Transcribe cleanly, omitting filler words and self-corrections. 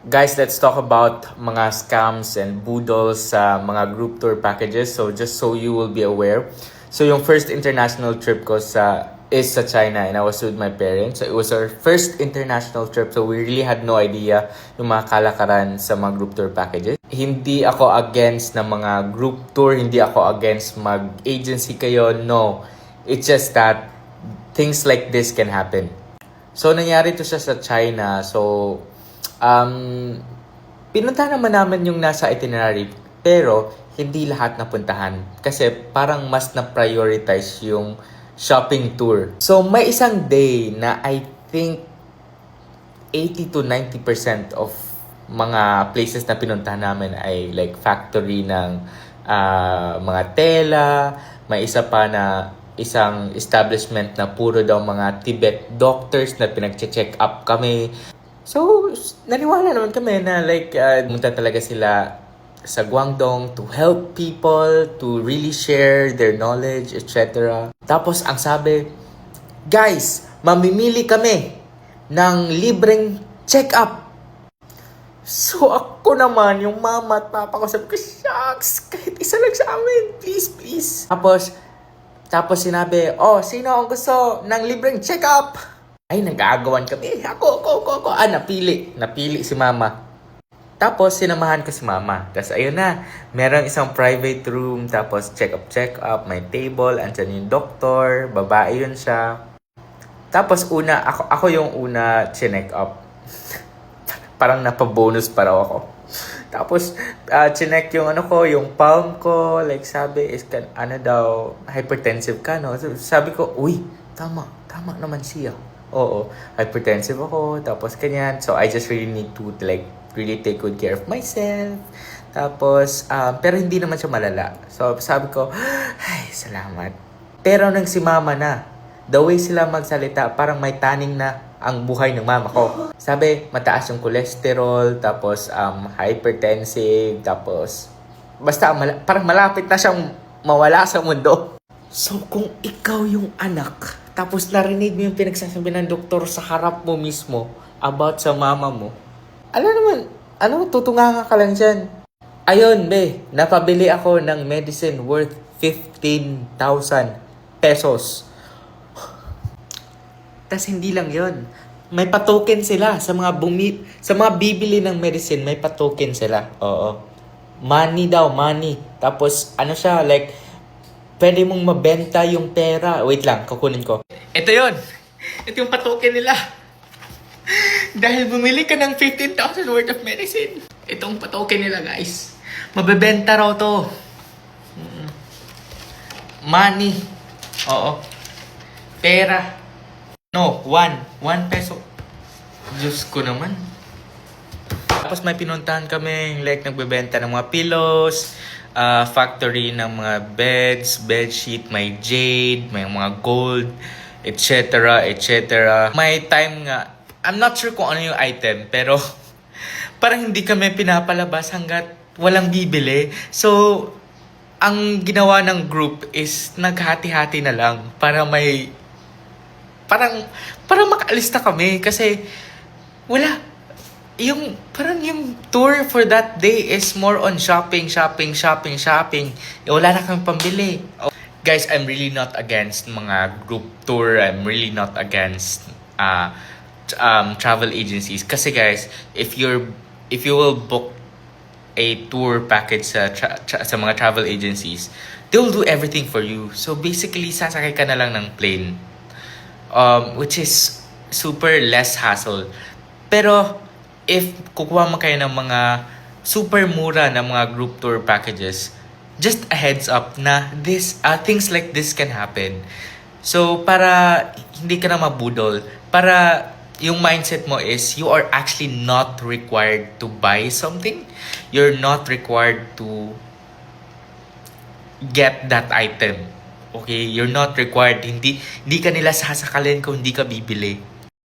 Guys, let's talk about mga scams and boodles sa mga group tour packages. So just so you will be aware. So yung first international trip ko is sa China and I was with my parents. So it was our first international trip. So we really had no idea yung mga kalakaran sa mga group tour packages. Hindi ako against na mga group tour. Hindi ako against mag-agency kayo. No. It's just that things like this can happen. So nangyari to siya sa China. So pinuntahan naman namin yung nasa itinerary pero hindi lahat napuntahan kasi parang mas na-prioritize yung shopping tour. So may isang day na I think 80 to 90% of mga places na pinuntahan namin ay like factory ng mga tela. May isa pa na isang establishment na puro daw mga Tibet doctors na pinag-check up kami. So, naniwala naman kami na pumunta talaga sila sa Guangdong to help people, to really share their knowledge, etc. Tapos, ang sabi, guys, mamimili kami ng libreng check-up. So, ako naman, yung mama at papa ko, sabi ko, shucks, kahit isa lang sa amin, please, please. Tapos sinabi, sino ang gusto ng libreng check-up? Ay, nag-aagawan kami. Ako. Napili si mama. Tapos, sinamahan ko si mama. Tapos, ayun na. Merong isang private room. Tapos, check up. May table. Andyan yung doktor. Babae yun siya. Tapos, ako yung una chinek up. Parang napabonus pa raw ako. Tapos, chinek yung yung palm ko. Like, sabi, hypertensive ka, no? Sabi ko, uy, tama naman siya. Oo, hypertensive ako, tapos kanyan. So, I just really need to really take good care of myself. Tapos, pero hindi naman siya malala. So, sabi ko, ay, salamat. Pero nang si mama na, the way sila magsalita, parang may taning na ang buhay ng mama ko. Sabi, mataas yung cholesterol, tapos hypertensive, tapos basta parang malapit na siyang mawala sa mundo. So, kung ikaw yung anak, tapos narinig mo yung pinagsasabi ng doktor sa harap mo mismo about sa mama mo, tutunganga ka lang dyan. Ayun, napabili ako ng medicine worth 15,000 pesos. Tas hindi lang yon, may pa-token sila sa mga bibili ng medicine, may pa-token sila. Oo. Money. Tapos siya, pwede mong mabenta yung pera. Wait lang, kukunin ko. Ito yon. Ito yung pa-token nila. Dahil bumili ka ng 15,000 worth of medicine. Itong pa-token nila, guys. Mabebenta raw to. Money. Oo. Pera. No, 1 peso. Diyos ko naman. Tapos may pinuntahan kami, nagbebenta ng mga pillows, factory ng mga beds, bedsheet, may jade, may mga gold, etc. May time nga, I'm not sure kung ano yung item, pero parang hindi kami pinapalabas hanggat walang bibili. So, ang ginawa ng group is naghati-hati na lang para makaalis na kami kasi wala. Yung tour for that day is more on shopping. Wala na kami pambili. Guys, I'm really not against mga group tour. I'm really not against travel agencies. Kasi guys, if you will book a tour package sa mga travel agencies, they will do everything for you. So basically, sasakay ka na lang ng plane. Which is super less hassle. Pero if kukuha mo kayo ng mga super mura na mga group tour packages, just a heads up na things like this can happen. So, para hindi ka na mabudol, para yung mindset mo is you are actually not required to buy something. You're not required to get that item. Okay? You're not required. Hindi ka nila sasakalin kung hindi ka bibili.